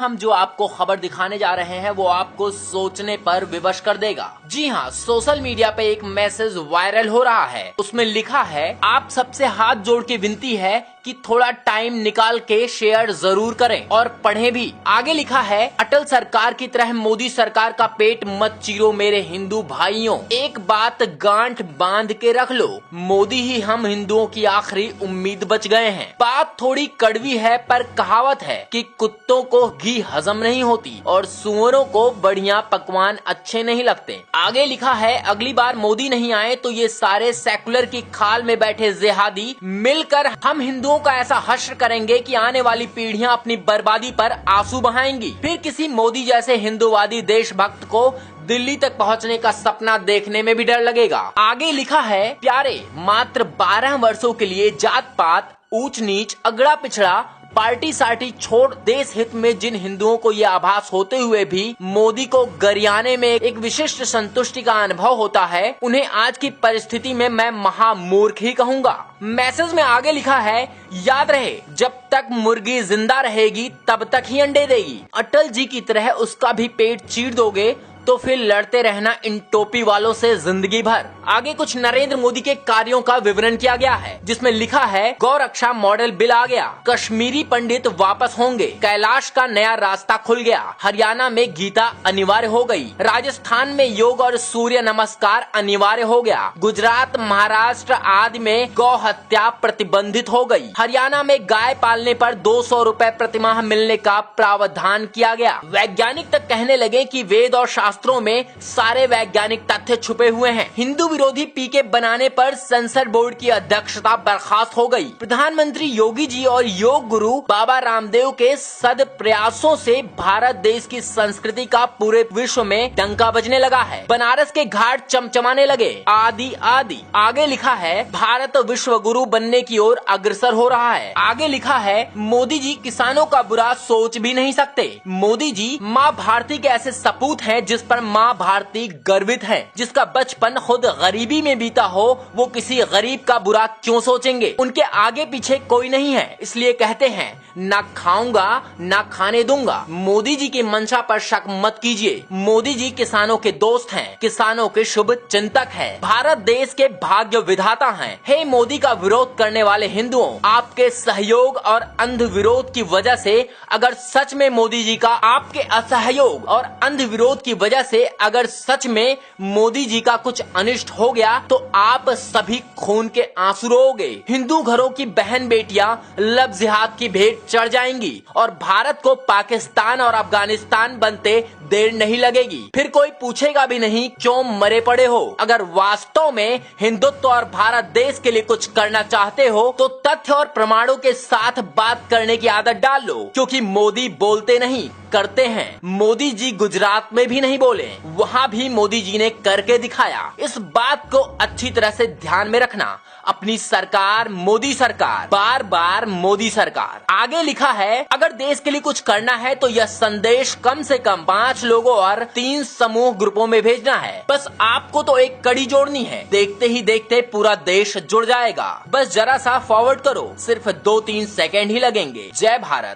हम जो आपको खबर दिखाने जा रहे हैं वो आपको सोचने पर विवश कर देगा। जी हाँ, सोशल मीडिया पे एक मैसेज वायरल हो रहा है। उसमें लिखा है, आप सबसे हाथ जोड़ के विनती है कि थोड़ा टाइम निकाल के शेयर जरूर करें और पढ़ें भी। आगे लिखा है, अटल सरकार की तरह मोदी सरकार का पेट मत चीरो मेरे हिंदू भाइयों, एक बात गांठ बांध के रख लो, मोदी ही हम हिंदुओं की आखिरी उम्मीद बच गए हैं। बात थोड़ी कड़वी है पर कहावत है कि कुत्तों को घी हजम नहीं होती और सुअरों को बढ़िया पकवान अच्छे नहीं लगते। आगे लिखा है, अगली बार मोदी नहीं आए तो ये सारे सेकुलर की खाल में बैठे जिहादी मिलकर हम हिंदुओं का ऐसा हश्र करेंगे कि आने वाली पीढ़ियां अपनी बर्बादी पर आंसू बहाएंगी। फिर किसी मोदी जैसे हिंदूवादी देशभक्त को दिल्ली तक पहुंचने का सपना देखने में भी डर लगेगा। आगे लिखा है, प्यारे, मात्र 12 वर्षों के लिए जात पात, ऊंच नीच, अगड़ा पिछड़ा, पार्टी सार्टी छोड़ देश हित में जिन हिंदुओं को ये आभास होते हुए भी मोदी को गरियाने में एक विशिष्ट संतुष्टि का अनुभव होता है, उन्हें आज की परिस्थिति में मैं महामूर्ख ही कहूँगा। मैसेज में आगे लिखा है, याद रहे जब तक मुर्गी जिंदा रहेगी तब तक ही अंडे देगी। अटल जी की तरह उसका भी पेट चीर दोगे तो फिर लड़ते रहना इन टोपी वालों से जिंदगी भर। आगे कुछ नरेंद्र मोदी के कार्यों का विवरण किया गया है, जिसमें लिखा है, गौ रक्षा मॉडल बिल आ गया, कश्मीरी पंडित वापस होंगे, कैलाश का नया रास्ता खुल गया, हरियाणा में गीता अनिवार्य हो गई, राजस्थान में योग और सूर्य नमस्कार अनिवार्य हो गया, गुजरात, महाराष्ट्र आदि में गौ हत्या प्रतिबंधित हो गई, हरियाणा में गाय पालने पर 200 रुपए प्रतिमाह मिलने का प्रावधान किया गया। वैज्ञानिक तक कहने लगे कि वेद और शास्त्रों में सारे वैज्ञानिक तथ्य छुपे हुए हैं। हिंदू विरोधी पीके बनाने पर संसद बोर्ड की अध्यक्षता बर्खास्त हो गई। प्रधानमंत्री योगी जी और योग गुरु बाबा रामदेव के सद प्रयासों से भारत देश की संस्कृति का पूरे विश्व में डंका बजने लगा है। बनारस के घाट चमचमाने लगे, आदि आदि। आगे लिखा है, भारत विश्व गुरु बनने की ओर अग्रसर हो रहा है। आगे लिखा है, मोदी जी किसानों का बुरा सोच भी नहीं सकते। मोदी जी माँ भारती के ऐसे सपूत हैं जिस पर माँ भारती गर्वित है। जिसका बचपन खुद गरीबी में बीता हो, वो किसी गरीब का बुरा क्यों सोचेंगे। उनके आगे पीछे कोई नहीं है, इसलिए कहते हैं, ना खाऊंगा ना खाने दूंगा। मोदी जी की मंशा पर शक मत कीजिए। मोदी जी किसानों के दोस्त हैं, किसानों के शुभ चिंतक हैं, भारत देश के भाग्य विधाता हैं। हे मोदी का विरोध करने वाले हिंदुओं, आपके सहयोग और अंध विरोध की वजह से अगर सच में मोदी जी का, आपके असहयोग और अंध विरोध की वजह से अगर सच में मोदी जी का कुछ अनिष्ट हो गया तो आप सभी खून के आंसू रोओगे। हिंदू घरों की बहन बेटियां लब जिहाद की भेंट चढ़ जाएंगी और भारत को पाकिस्तान और अफगानिस्तान बनते देर नहीं लगेगी। फिर कोई पूछेगा भी नहीं क्यों मरे पड़े हो। अगर वास्तव में हिंदुत्व और भारत देश के लिए कुछ करना चाहते हो तो तथ्य और प्रमाणों के साथ बात करने की आदत डाल लो, क्योंकि मोदी बोलते नहीं करते हैं। मोदी जी गुजरात में भी नहीं बोले, वहाँ भी मोदी जी ने करके दिखाया। इस बात को अच्छी तरह से ध्यान में रखना। अपनी सरकार मोदी सरकार, बार बार मोदी सरकार। आगे लिखा है, अगर देश के लिए कुछ करना है तो यह संदेश कम से कम 5 लोगों और 3 समूह ग्रुपों में भेजना है। बस आपको तो एक कड़ी जोड़नी है, देखते ही देखते पूरा देश जुड़ जाएगा। बस जरा सा फॉरवर्ड करो, सिर्फ 2-3 सेकेंड ही लगेंगे। जय भारत।